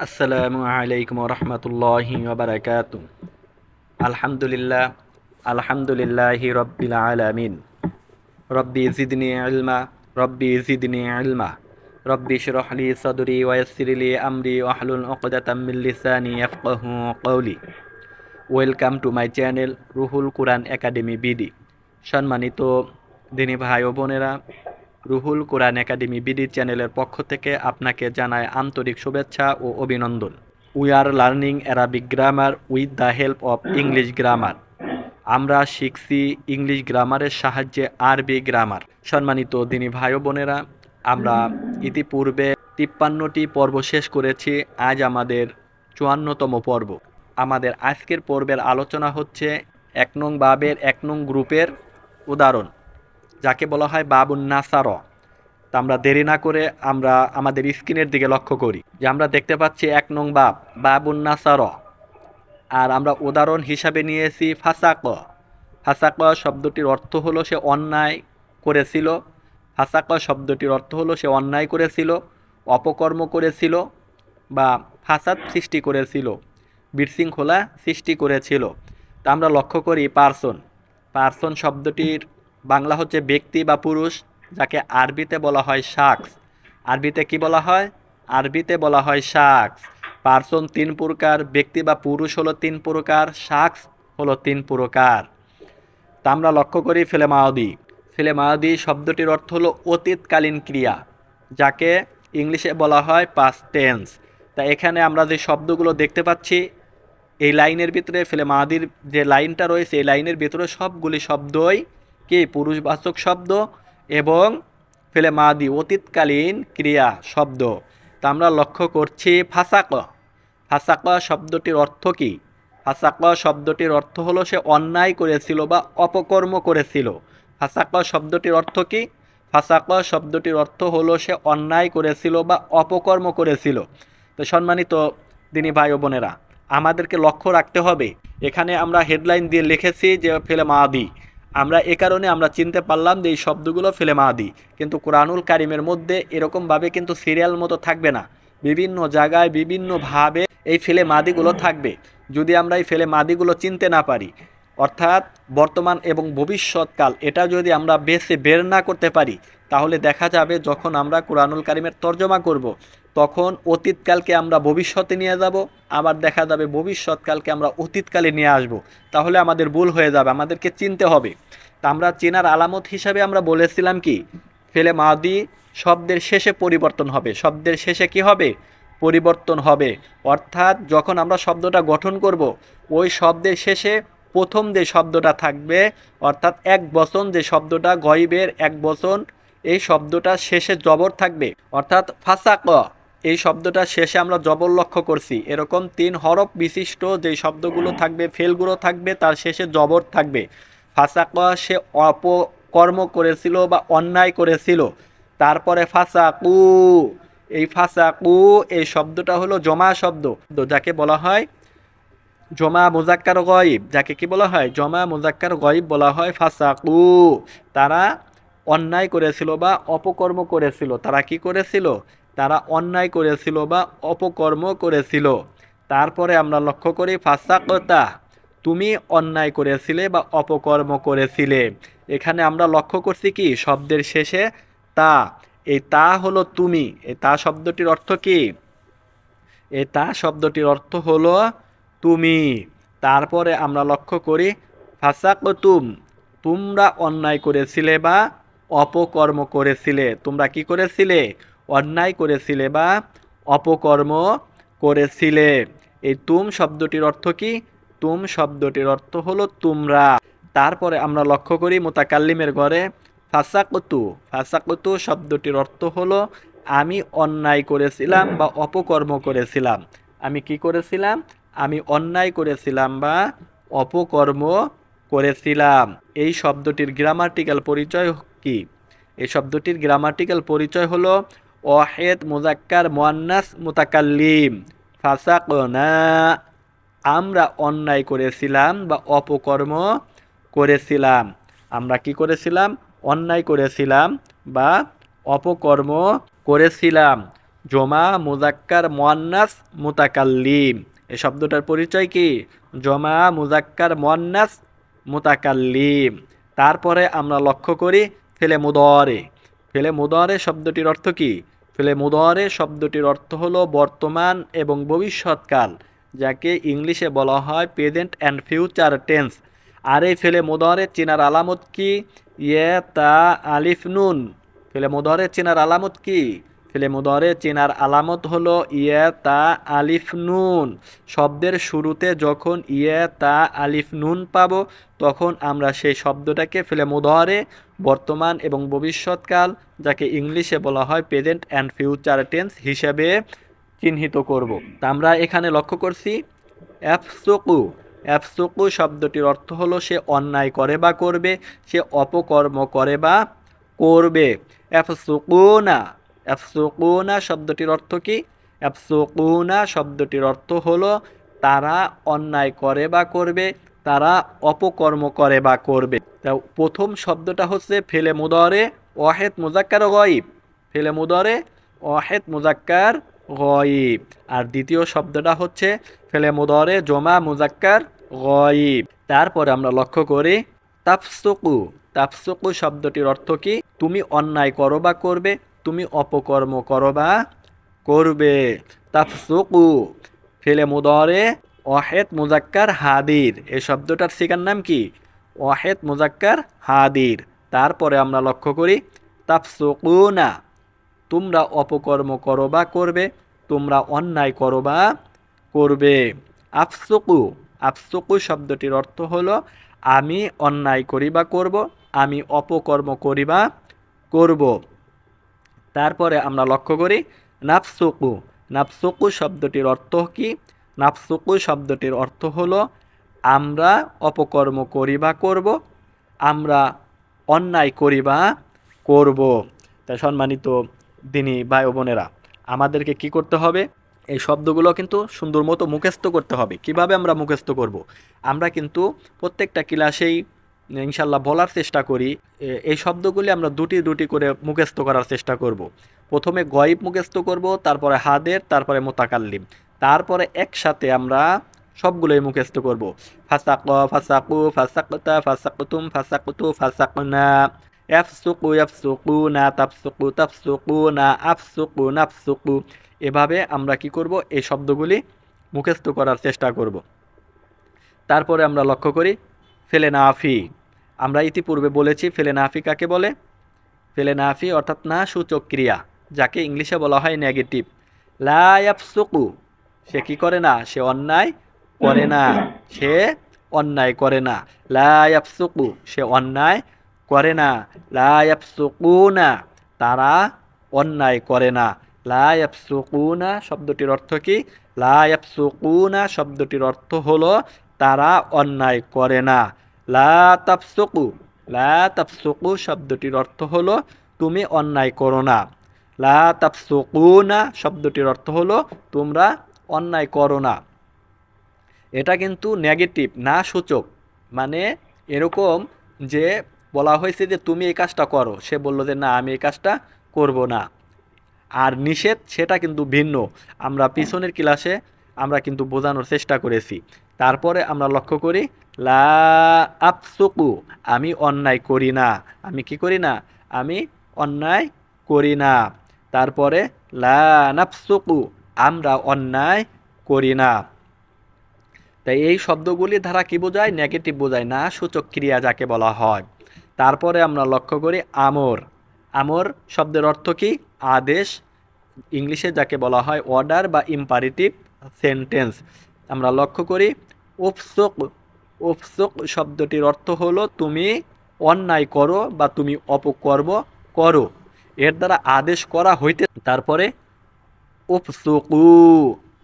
আসসালামু আলাইকুম রহমতুল্লাহি ওবারাকাতু। আলহামদুলিল্লাহ, আলহামদুলিল্লাহি রব্বিল আলামিন। রব্বি জিদনি ইলমা, রব্বি জিদনি ইলমা, রব্বি ইশরাহ লি সাদরি ওয়া ইয়াসসির লি আমরি ওয়াহলুল উকদাতাম মিন লিসানি ইয়াফকাহু কওলি। Welcome to my channel Ruhul Quran academy BD. সম্মানিত দিনী ভাই ও বোনেরা, রুহুল কুরআন একাডেমি বিডি চ্যানেলের পক্ষ থেকে আপনাকে জানায় আন্তরিক শুভেচ্ছা ও অভিনন্দন। We are learning Arabic grammar with the help of English grammar. আমরা শিখছি ইংলিশ গ্রামারের সাহায্যে আরবি গ্রামার। সম্মানিত দিনী ভাই ও বোনেরা, আমরা ইতিপূর্বে 53টি পর্ব শেষ করেছি। আজ আমাদের 54তম পর্ব। আমাদের আজকের পর্বের আলোচনা হচ্ছে 1 নং বাবের 1 নং গ্রুপের উদাহরণ, যাকে বলা হয় বাবুন নাসার। তা আমরা দেরি না করে আমরা আমাদের স্ক্রিনের দিকে লক্ষ্য করি যে আমরা দেখতে পাচ্ছি 1 নং বাবুন নাসার। আর আমরা উদাহরণ হিসাবে নিয়েছি ফাসাক। ফাসাক শব্দটির অর্থ হলো সে অন্যায় করেছিল। ফাসাক শব্দটির অর্থ হলো সে অন্যায় করেছিল, অপকর্ম করেছিল বা ফাসাদ সৃষ্টি করেছিল, বিশৃঙ্খলা সৃষ্টি করেছিল। তা আমরা লক্ষ্য করি পার্সন। পার্সন শব্দটির বাংলা হচ্ছে ব্যক্তি বা পুরুষ, যাকে আরবিতে বলা হয় শাখস। আরবিতে কি বলা হয়? আরবিতে বলা হয় শাখস। পার্সন 3 প্রকার, ব্যক্তি বা পুরুষ হলো 3 প্রকার, শাখস হলো 3 প্রকার। তা আমরা লক্ষ্য করি ফেলে মাওদি। ফেলে মাওদি শব্দটির অর্থ হলো অতীতকালীন ক্রিয়া, যাকে ইংলিশে বলা হয় পাস্ট টেন্স। তা এখানে আমরা যে শব্দগুলো দেখতে পাচ্ছি, এই লাইনের ভিতরে ফেলে মাওদির যে লাইনটা রয়েছে, এই লাইনের ভিতরে সবগুলি শব্দই কি পুরুষবাচক শব্দ এবং ফেলে মাদি অতীতকালীন ক্রিয়া শব্দ। তা আমরা লক্ষ্য করছি ফাসাক। ফাসাক শব্দটির অর্থ কি? ফাসাক শব্দটির অর্থ হলো সে অন্যায় করেছিল বা অপকর্ম করেছিল। ফাসাক শব্দটির অর্থ কি? ফাসাক শব্দটির অর্থ হলো সে অন্যায় করেছিল বা অপকর্ম করেছিল। তো সম্মানিত দিনী ভাই ও বোনেরা, আমাদেরকে লক্ষ্য রাখতে হবে, এখানে আমরা হেডলাইন দিয়ে লিখেছি যে ফেলে মাদি। আমরা এ কারণে আমরা চিনতে পারলাম যে এই শব্দগুলো ফেলে মাদি, কিন্তু কোরআনুল কারিমের মধ্যে এরকমভাবে কিন্তু সিরিয়াল মতো থাকবে না। বিভিন্ন জায়গায় বিভিন্নভাবে এই ফেলে মাদিগুলো থাকবে। যদি আমরা এই ফেলে মাদিগুলো চিনতে না পারি, অর্থাৎ বর্তমান এবং ভবিষ্যৎকাল, এটা যদি আমরা বের না করতে পারি, তাহলে দেখা যাবে যখন আমরা কোরআনুল কারিমের তর্জমা করব, তখন অতীতকালকে আমরা ভবিষ্যতে নিয়ে যাব, আবার দেখা যাবে ভবিষ্যৎকালকে আমরা অতীতকালে নিয়ে আসব। তাহলে আমাদের ভুল হয়ে যাবে, আমাদেরকে চিনতে হবে। তা আমরা চেনার আলামত হিসাবে আমরা বলেছিলাম কি, ফেলে মাদি শব্দের শেষে পরিবর্তন হবে। শব্দের শেষে কি হবে? পরিবর্তন হবে। অর্থাৎ যখন আমরা শব্দটা গঠন করব, ওই শব্দের শেষে প্রথম যে শব্দটা থাকবে, অর্থাৎ এক বচন যে শব্দটা, গয়বের এক বচন, এই শব্দটা শেষে জবর থাকবে। অর্থাৎ ফাসাক, এই শব্দটা শেষে আমরা জবর লক্ষ্য করছি। এরকম 3 হরফ বিশিষ্ট যে শব্দগুলো থাকবে, ফেলগুলো থাকবে, তার শেষে জবর থাকবে। ফাসাক সে অপকর্ম করেছিল বা অন্যায় করেছিল। তারপরে ফাসাকু, এই ফাসাকু এই শব্দটা হলো জমা শব্দ, যাকে বলা হয় জমা মুজাক্কার গয়ব। যাকে কি বলা হয়? জমা মুজাক্কার গয়ব বলা হয় ফাসাকু। তারা অন্যায় করেছিল বা অপকর্ম করেছিল। তারা কি করেছিল? তারা অন্যায় করেছিল বা অপকর্ম করেছিল। তারপরে আমরা লক্ষ্য করি ফাসাকতা, তুমি অন্যায় করেছিলে বা অপকর্ম করেছিলে। এখানে আমরা লক্ষ্য করছি কি, শব্দের শেষে তা। এই তা হলো তুমি। এই তা শব্দটির অর্থ কি? এই তা শব্দটির অর্থ হলো তুমি। তারপরে আমরা লক্ষ্য করি ফাসাকতুম, তোমরা অন্যায় করেছিলে বা অপকর্ম করেছিলে। তোমরা কি করেছিলে? অন্যায় করেছিলে বা অপকর্ম করেছিলে। এই তুম শব্দটির অর্থ কি? তুম শব্দটির অর্থ হলো তোমরা। তারপরে আমরা লক্ষ্য করি মুতাকাল্লিমের ঘরে ফাসাকতু। ফাসাকতু শব্দটির অর্থ হলো আমি অন্যায় করেছিলাম বা অপকর্ম করেছিলাম। আমি কি করেছিলাম? আমি অন্যায় করেছিলাম বা অপকর্ম করেছিলাম। এই শব্দটির গ্রামাটিক্যাল পরিচয় কি? এই শব্দটির গ্রামাটিক্যাল পরিচয় হলো ওয়াহেদ মুজাক্কার মুয়ান্নাস মুতাকাল্লিম। ফাসাকনা, আমরা অন্যায় করেছিলাম বা অপকর্ম করেছিলাম। আমরা কি করেছিলাম? অন্যায় করেছিলাম বা অপকর্ম করেছিলাম। জমা মুজাক্কার মুয়ান্নাস মুতাকাল্লিম। এই শব্দটার পরিচয় কি? জমা মুজাক্কার মুয়ান্নাস মুতাকাল্লিম। তারপরে আমরা লক্ষ্য করি ফেলে মুদরে। ফেলে মুদরে শব্দটির অর্থ কি? ফেলে মুদরে শব্দটির অর্থ হলো বর্তমান এবং ভবিষ্যৎকাল, যাকে ইংলিশে বলা হয় প্রেজেন্ট অ্যান্ড ফিউচার টেন্স। আর এই ফেলে মুদরে চেনার আলামত কি? ইয়ে তা আলিফ নুন। ফেলে মুদরে চেনার আলামত কি? ফেলে মুদরে চেনার আলামত হলো ইয়ে তা আলিফ নুন। শব্দের শুরুতে যখন ইয়ে তা আলিফ নুন পাবো, তখন আমরা সেই শব্দটাকে ফেলে মুদরে বর্তমান এবং ভবিষ্যৎকাল, যাকে ইংলিশে বলা হয় প্রেজেন্ট অ্যান্ড ফিউচার টেন্স হিসেবে চিহ্নিত করব। তা আমরা এখানে লক্ষ্য করছি এফসুকু। এফসুকু শব্দটির অর্থ হলো সে অন্যায় করে বা করবে, সে অপকর্ম করে বা করবে। এফসুকুনা। এফসুকুনা শব্দটির অর্থ কি? এফসুকুনা শব্দটির অর্থ হলো তারা অন্যায় করে বা করবে, তারা অপকর্ম করে বা করবে। তা প্রথম শব্দটা হচ্ছে ফেলে মুদরে ওয়াহেদ মুজাক্কার গয়ব। ফেলে মুদরে ওয়াহেদ মুজাক্কার গয়ব। আর দ্বিতীয় শব্দটা হচ্ছে ফেলে মুদরে জমা মুজাক্কার গয়ব। তারপরে আমরা লক্ষ্য করি তাফসুকু। তাফসুকু শব্দটির অর্থ কি? তুমি অন্যায় করো বা করবে, তুমি অপকর্ম করো বা করবে। তাফসুকু ফেলে মুদরে ওয়াহেদ মুজাক্কার হাদির। এই শব্দটার সিগার নাম কি? ওয়াহেদ মুজাক্কার হাদির। তারপরে আমরা লক্ষ্য করি তাফসুকুনা, তোমরা অপকর্ম করো বা করবে, তোমরা অন্যায় করো বা করবে। আফসুকু। আফসুকু শব্দটির অর্থ হলো আমি অন্যায় করি বা করব, আমি অপকর্ম করি বা করব। তারপরে আমরা লক্ষ্য করি নাফসুকু। নাফসুকু শব্দটির অর্থ কি? নাফসুকু শব্দটির অর্থ হলো আমরা অপকর্ম করি বা করব, আমরা অন্যায় করি বা করব। তাই সম্মানিত দিনী ভাই ও বোনেরা, আমাদেরকে কি করতে হবে? এই শব্দগুলো কিন্তু সুন্দর মতো মুখস্থ করতে হবে। কিভাবে আমরা মুখস্থ করব? আমরা কিন্তু প্রত্যেকটা ক্লাসেই ইনশাল্লাহ বলার চেষ্টা করি এই শব্দগুলি আমরা দুটি দুটি করে মুখস্থ করার চেষ্টা করব। প্রথমে গয়ব মুখস্থ করব, তারপরে হাদের, তারপরে মোতাকাল্লিম, তারপরে একসাথে আমরা সবগুলোই মুখস্থ করব। ফাসাক, ফাসাকু, ফাসাকতা, ফাসাকতুম, ফাসাকতু, ফাসাকনা, ইয়াফসুকু, ইয়াফসুকুনা, তাফসুকু, তাফসুকুনা, আফসুকু, নাফসুকু। এভাবে আমরা কি করব? এই শব্দগুলি মুখস্থ করার চেষ্টা করব। তারপরে আমরা লক্ষ্য করি ফেলে নাফি। আমরা ইতিপূর্বে বলেছি ফেলে নাফি কাকে বলে? ফেলে নাফি অর্থাৎ না সূচক ক্রিয়া, যাকে ইংলিশে বলা হয় নেগেটিভ। লা ইয়াফসুকু, সে কি করে না? সে অন্যায় করে না, সে অন্যায় করে না। লা ইয়াফসুকু, সে অন্যায় করে না। লা ইয়াফসুকুনা, তারা অন্যায় করে না। লা ইয়াফসুকুনা শব্দটির অর্থ কি? লা ইয়াফসুকুনা শব্দটির অর্থ হলো তারা অন্যায় করে না। লা তাফসুকু। লা তাফসুকু শব্দটির অর্থ হলো তুমি অন্যায় করো না। লা তাফসুকুনা শব্দটির অর্থ হলো তোমরা অন্যায় করো না। এটা কিন্তু নেগেটিভ না সূচক। মানে এরকম যে বলা হয়েছে যে তুমি এই কাজটা করো, সে বলল যে না আমি এই কাজটা করব না। আর নিষেধ সেটা কিন্তু ভিন্ন। আমরা পিছনের ক্লাসে আমরা কিন্তু বোঝানোর চেষ্টা করেছি। তারপরে আমরা লক্ষ্য করি লা আফসুকু, আমি অন্যায় করি না। আমি কি করি না? আমি অন্যায় করি না। তারপরে লা নাফসুকু, আমরা অন্যায় করি না। তাই এই শব্দগুলি দ্বারা কি বোঝায়? নেগেটিভ বোঝায়, না সূচক ক্রিয়া যাকে বলা হয়। তারপরে আমরা লক্ষ্য করি আমর। আমর শব্দের অর্থ কি? আদেশ, ইংলিশে যাকে বলা হয় অর্ডার বা ইম্পারেটিভ সেন্টেন্স। আমরা লক্ষ্য করি উফসুক। উফসুক শব্দটির অর্থ হলো তুমি অন্যায় করো বা তুমি অপকর্ম করো, এর দ্বারা আদেশ করা হইতে। তারপরে উফসুকু,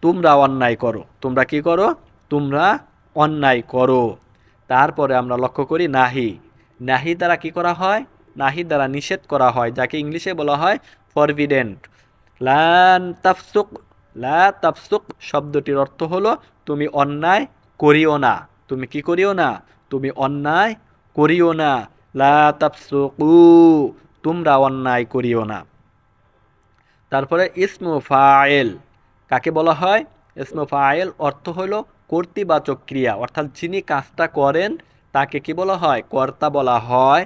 তোমরা অন্যায় করো। তোমরা কি করো? তোমরা অন্যায় করো। তারপরে আমরা লক্ষ্য করি নাহি। নাহি দ্বারা কি করা হয়? নাহি দ্বারা নিষেধ করা হয়, যাকে ইংলিশে বলা হয় ফরবিডেন্ট। লান তাফসুক। লা তাফসুক শব্দটির অর্থ হলো তুমি অন্যায় করিও না। তুমি কি করিও না? তুমি অন্যায় করিও না। লা তাফসুকু, তোমরা অন্যায় করিও না। তারপরে ইসমু ফাইল কাকে বলা হয়? ইসমু ফাইল অর্থ হলো কর্তৃবাচক ক্রিয়া, অর্থাৎ যিনি কাজটা করেন তাকে কি বলা হয়? কর্তা বলা হয়।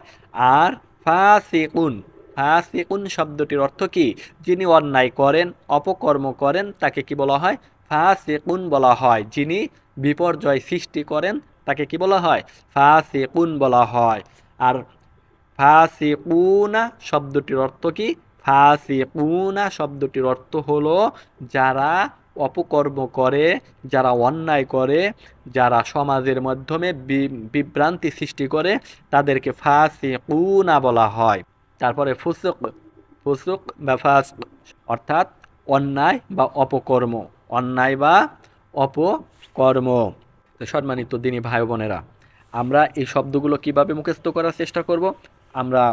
আর ফাসিকুন, ফাসিকুন শব্দটির অর্থ কি? যিনি অন্যায় করেন, অপকর্ম করেন তাকে কি বলা হয়? ফাসিকুন বলা হয়। যিনি বিপর্যয় সৃষ্টি করেন তাকে কি বলা হয়? ফাসিকুন বলা হয়। আর ফাসিকুনা শব্দটির অর্থ কি? ফাসিকুনা শব্দটির অর্থ হলো যারা অপকর্ম করে, যারা অন্যায় করে, যারা সমাজের মাধ্যমে বিভ্রান্তি সৃষ্টি করে তাদেরকে ফাসিকুনা বলা হয়। তারপরে ফুসুক, ফুসুক বা ফাসক অর্থাৎ অন্যায় বা অপকর্ম, অন্যায় বা অপকর্ম। তো সম্মানিত দিনী ভাই বোনেরা, আমরা এই শব্দগুলো কিভাবে মুখস্থ করার চেষ্টা করব? আমরা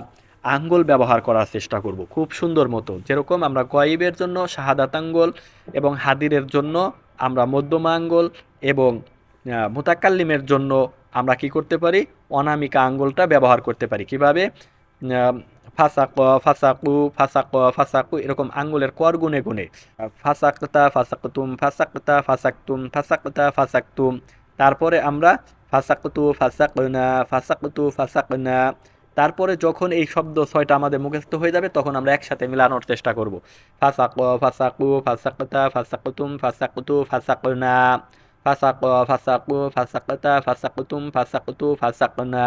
আঙ্গুল ব্যবহার করার চেষ্টা করব খুব সুন্দর মতো। যেরকম আমরা গয়েবের জন্য শাহাদাত আঙ্গুল এবং হাদিরের জন্য আমরা মধ্যমা আঙ্গুল এবং মুতাকাল্লিমের জন্য আমরা কি করতে পারি? অনামিকা আঙ্গুলটা ব্যবহার করতে পারি। কিভাবে? ফাসাক, ফাসাকু, ফাসাক, ফাসাকু, এরকম আঙ্গুলের কর গুনে গুনে ফাসাকতা, ফাসাকতুম, ফাসাকতা, ফাসাকতুম, ফাসাকতা, ফাসাকতুম। তারপরে আমরা ফাসাকতু, ফাসাকনা, ফাসাকতু, ফাসাকনা। তারপরে যখন এই শব্দ ছয়টা আমাদের মুখস্থ হয়ে যাবে তখন আমরা একসাথে মিলানোর চেষ্টা করব। ফাসাক, ফাসাকু, ফাসাকতা, ফাসাকতুম, ফাসাকতু, ফাসাকনা, ফাসাক, ফাসাকু, ফাসাকতা, ফাসাকতুম, ফাসাকতু, ফাসাকনা।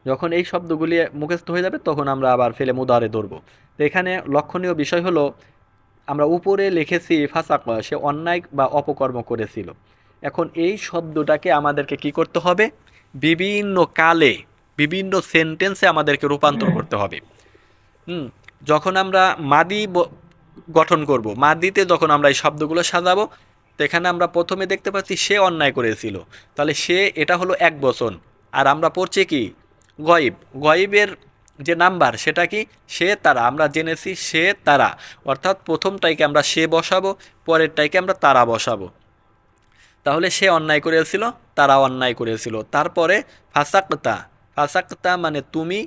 যখন এই শব্দগুলি মুখস্থ হয়ে যাবে তখন আমরা আবার ফেলে মুদারে ধরব। তো এখানে লক্ষণীয় বিষয় হলো আমরা উপরে লিখেছি ফাসাক, সে অন্যায় বা অপকর্ম করেছিল। এখন এই শব্দটাকে আমাদেরকে কি করতে হবে? বিভিন্ন কালে, বিভিন্ন সেন্টেন্সে আমাদেরকে রূপান্তর করতে হবে। যখন আমরা মাদি গঠন করব, মাদিতে যখন আমরা এই শব্দগুলো সাজাবো, তো এখানে আমরা প্রথমে দেখতে পাচ্ছি সে অন্যায় করেছিল, তাহলে সে এটা হলো এক বচন। আর আমরা পড়ছি কি? গয়েব, গয়েবের যে নাম্বার সেটা কি? সে তারা। আমরা জেনেছি সে তারা, অর্থাৎ প্রথমটাইকে আমরা সে বসাবো, পরেরটাইকে আমরা তারা বসাবো। তাহলে সে অন্যায় করেছিল, তারা অন্যায় করেছিল। তারপরে ফাসাকতা, ফাসাকতা মানে তুমি,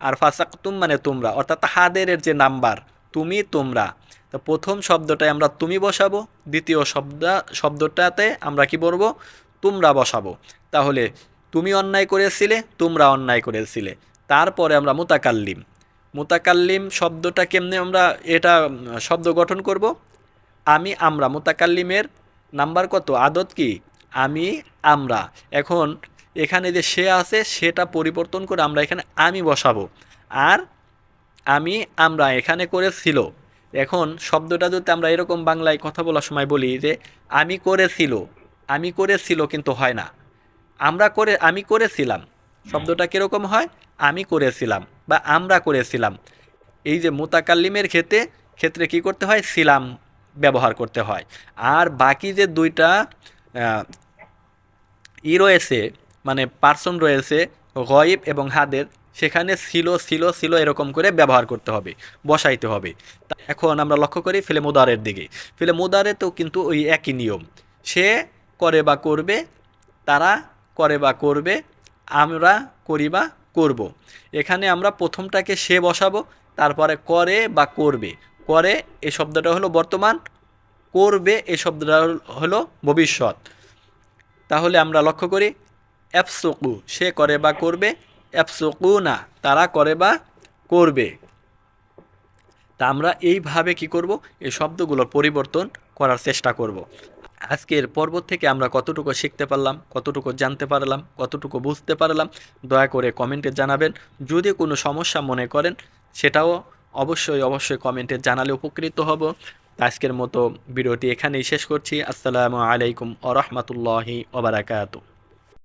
আর ফাসাকতুম মানে তোমরা, অর্থাৎ হাদের যে নাম্বার তুমি, তোমরা। তো প্রথম শব্দটায় আমরা তুমি বসাবো, দ্বিতীয় শব্দটাতে আমরা কি বলবো? তোমরা বসাবো। তাহলে তুমি অন্যায় করেছিলে, তোমরা অন্যায় করেছিলে। তারপরে আমরা মুতাকাল্লিম, মুতাকাল্লিম শব্দটা কেমনে আমরা এটা শব্দ গঠন করব? আমি, আমরা। মুতাকাল্লিমের নাম্বার কত? আদত কি? আমি, আমরা। এখন এখানে যে সে আছে সেটা পরিবর্তন করে আমরা এখানে আমি বসাবো। আর আমি, আমরা এখানে করেছিল। এখন শব্দটা যদি আমরা এরকম বাংলায় কথা বলার সময় বলি যে আমি করেছিল, আমি করেছিল কিন্তু হয় না। আমি করেছিলাম শব্দটা কীরকম হয়? আমি করেছিলাম বা আমরা করেছিলাম। এই যে মুতাকাল্লিমের ক্ষেত্রে কি করতে হয়? ছিলাম ব্যবহার করতে হয়। আর বাকি যে দুইটা রয়েছে, মানে পার্সন রয়েছে, গয়েব এবং হাদের, সেখানে ছিল ছিল ছিল এরকম করে ব্যবহার করতে হবে, বসাইতে হবে। এখন আমরা লক্ষ্য করি ফেলে মুদারের দিকে। ফেলে মুদারেতেও কিন্তু ওই একই নিয়ম। সে করে বা করবে, তারা করে বা করবে, আমরা করি বা করব। এখানে আমরা প্রথমটাকে সে বসাবো, তারপরে করে বা করবে। করে এই শব্দটা হলো বর্তমান, করবে এই শব্দটা হলো ভবিষ্যৎ। তাহলে আমরা লক্ষ্য করি এফসুকু, সে করে বা করবে, এফসুকু না, তারা করে বা করবে। তা আমরা এইভাবে কি করব? এই শব্দগুলোর পরিবর্তন করার চেষ্টা করব। আজকের পর্ব থেকে আমরা কতটুকু শিখতে পারলাম, কতটুকু জানতে পারলাম, কতটুকু বুঝতে পারলাম, দয়া করে কমেন্টে জানাবেন। যদি কোনো সমস্যা মনে করেন সেটাও অবশ্যই কমেন্টে জানালে উপকৃত হব। আজকের মতো ভিডিওটি এখানেই শেষ করছি। আসসালামু আলাইকুম ওয়া রাহমাতুল্লাহি ওয়া বারাকাতুহু।